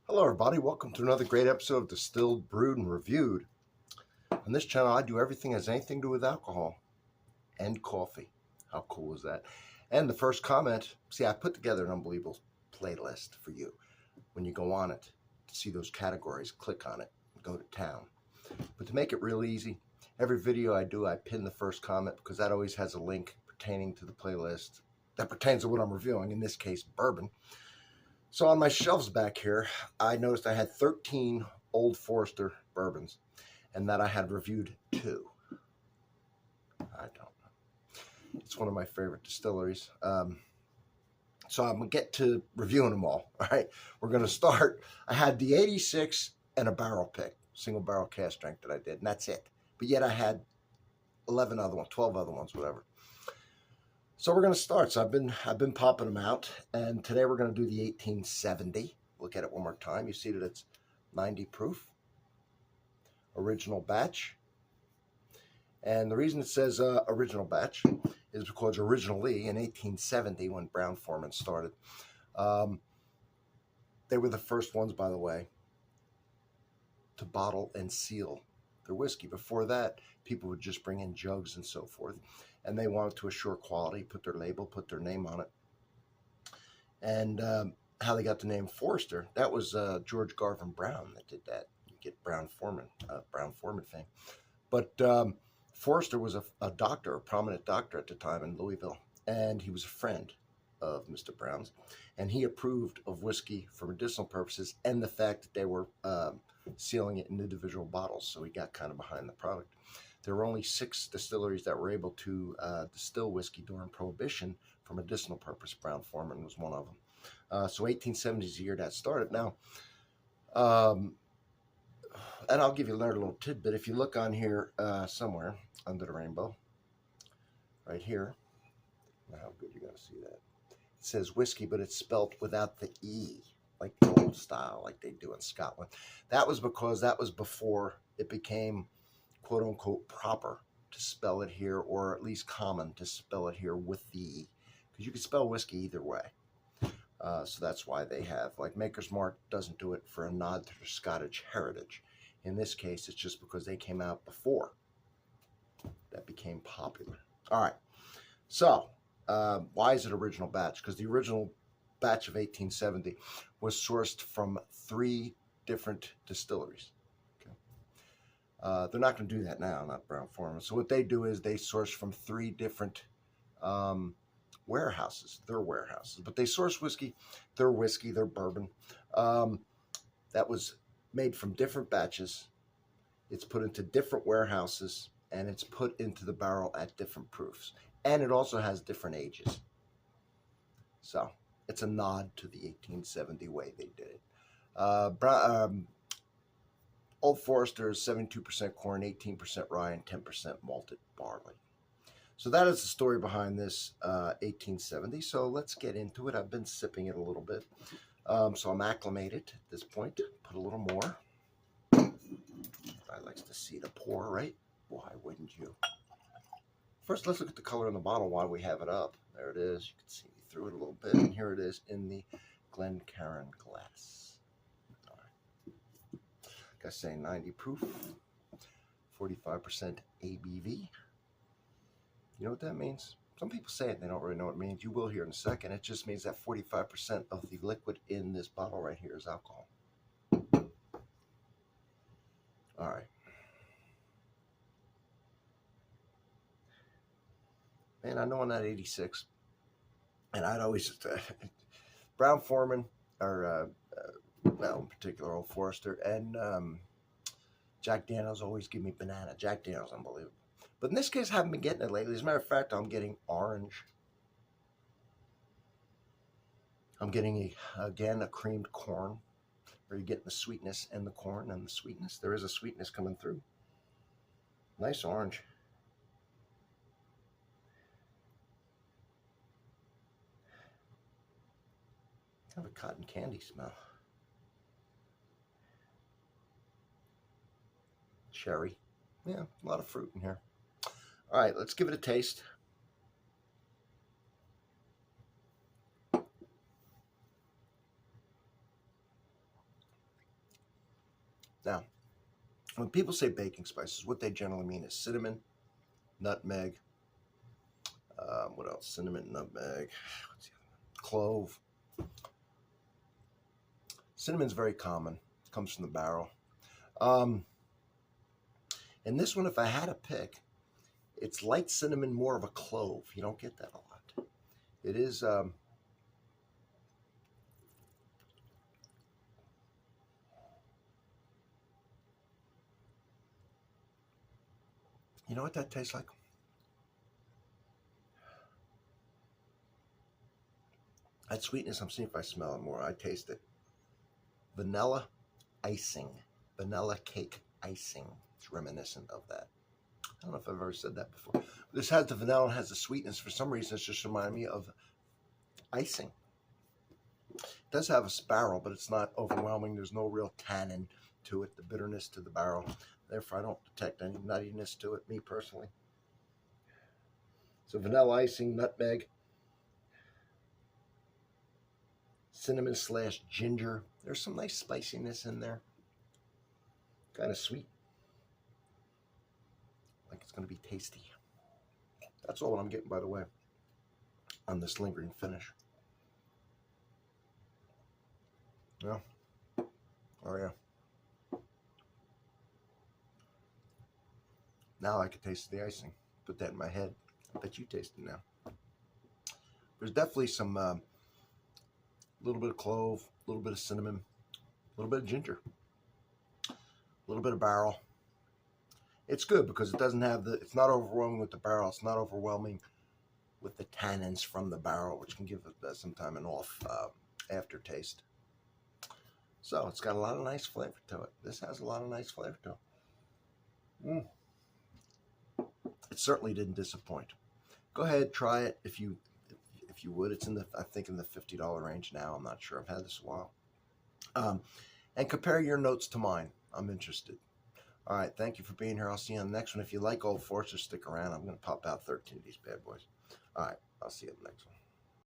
Hello everybody, welcome to another great episode of Distilled, Brewed, and Reviewed. On this channel I do everything that has anything to do with alcohol and coffee. How cool is that? And the first comment, see I put together an unbelievable playlist for you. When you go on it, to see those categories, click on it, and go to town. But to make it real easy, every video I do I pin the first comment because that always has a link pertaining to the playlist that pertains to what I'm reviewing, in this case bourbon. So on my shelves back here, I noticed I had 13 Old Forester bourbons and that I had reviewed 2. I don't know. It's one of my favorite distilleries. So I'm going to get to reviewing them all right? We're going to start. I had the 86 and a barrel pick, single barrel cask strength that I did, and that's it. But yet I had 11 other ones, 12 other ones, whatever. So we're going to start. So I've been popping them out, and today we're going to do the 1870. Look at it one more time. You see that it's 90 proof, original batch. And the reason it says original batch is because originally in 1870, when Brown Forman started, they were the first ones, by the way, to bottle and seal their whiskey. Before that, people would just bring in jugs and so forth, and they wanted to assure quality, put their label, put their name on it. And how they got the name Forester, that was George Garvin Brown that did that. You get Brown Forman fame. But Forester was a doctor, a prominent doctor at the time in Louisville, and he was a friend of Mr. Brown's, and he approved of whiskey for medicinal purposes and the fact that they were sealing it in individual bottles, so he got kind of behind the product. There were only 6 distilleries that were able to distill whiskey during Prohibition for medicinal purpose. Brown Forman was one of them. So 1870 is the year that started. Now, and I'll give you another little tidbit. If you look on here somewhere under the rainbow, right here, how good you're going to see that. It says whiskey, but it's spelt without the E, like the old style, like they do in Scotland. That was because that was before it became quote unquote proper to spell it here, or at least common to spell it here with the E, because you can spell whiskey either way. So that's why they have, like Maker's Mark doesn't do it for a nod to their Scottish heritage. In this case, it's just because they came out before that became popular. All right, so why is it original batch? Because the original batch of 1870 was sourced from 3 different distilleries. They're not going to do that now, not Brown Forman. So what they do is they source from 3 different warehouses, their warehouses. But they source their bourbon, that was made from different batches. It's put into different warehouses, and it's put into the barrel at different proofs. And it also has different ages. So it's a nod to the 1870 way they did it. Old Forester is 72% corn, 18% rye, and 10% malted barley. So that is the story behind this 1870. So let's get into it. I've been sipping it a little bit. So I'm acclimated at this point. Put a little more. I like to see the pour, right? Why wouldn't you? First, let's look at the color in the bottle while we have it up. There it is. You can see me through it a little bit. And here it is in the Glencairn glass. All right. Like I say, 90 proof, 45% ABV. You know what that means? Some people say it, they don't really know what it means. You will hear in a second. It just means that 45% of the liquid in this bottle right here is alcohol. All right. Man, I know on that 86, and I'd always, Brown Forman, or, well, in particular, Old Forester, and Jack Daniels always give me banana. Jack Daniels, unbelievable. But in this case, I haven't been getting it lately. As a matter of fact, I'm getting orange. I'm getting, again, a creamed corn, where you're getting the sweetness and the corn and the sweetness. There is a sweetness coming through. Nice orange. Kind of a cotton candy smell. Cherry. Yeah, a lot of fruit in here. All right, let's give it a taste. Now, when people say baking spices, what they generally mean is cinnamon, nutmeg, what else? Cinnamon, nutmeg, what's the other one? Clove. Cinnamon's very common. It comes from the barrel. And this one, if I had to pick, it's light cinnamon, more of a clove. You don't get that a lot. It is, you know what that tastes like? That sweetness, I'm seeing if I smell it more. I taste it. Vanilla icing. Vanilla cake icing. It's reminiscent of that. I don't know if I've ever said that before. This has the vanilla and has the sweetness. For some reason, it's just reminding me of icing. It does have a barrel, but it's not overwhelming. There's no real tannin to it, the bitterness to the barrel. Therefore, I don't detect any nuttiness to it, me personally. So vanilla icing, nutmeg, cinnamon / ginger. There's some nice spiciness in there. Kind of sweet. Like it's going to be tasty. That's all I'm getting, by the way, on this lingering finish. Yeah. Oh, yeah. Now I can taste the icing. Put that in my head. I bet you taste it now. There's definitely some little bit of clove, a little bit of cinnamon, a little bit of ginger, a little bit of barrel. It's good because it doesn't have it's not overwhelming with the barrel. It's not overwhelming with the tannins from the barrel, which can give it sometimes an off aftertaste. So it's got a lot of nice flavor to it. This has a lot of nice flavor to it. It certainly didn't disappoint. Go ahead, try it if you would. It's I think in the $50 range now. I'm not sure. I've had this a while. And compare your notes to mine. I'm interested. All right, thank you for being here. I'll see you on the next one. If you like Old Forester, stick around. I'm going to pop out 13 of these bad boys. All right, I'll see you on the next one.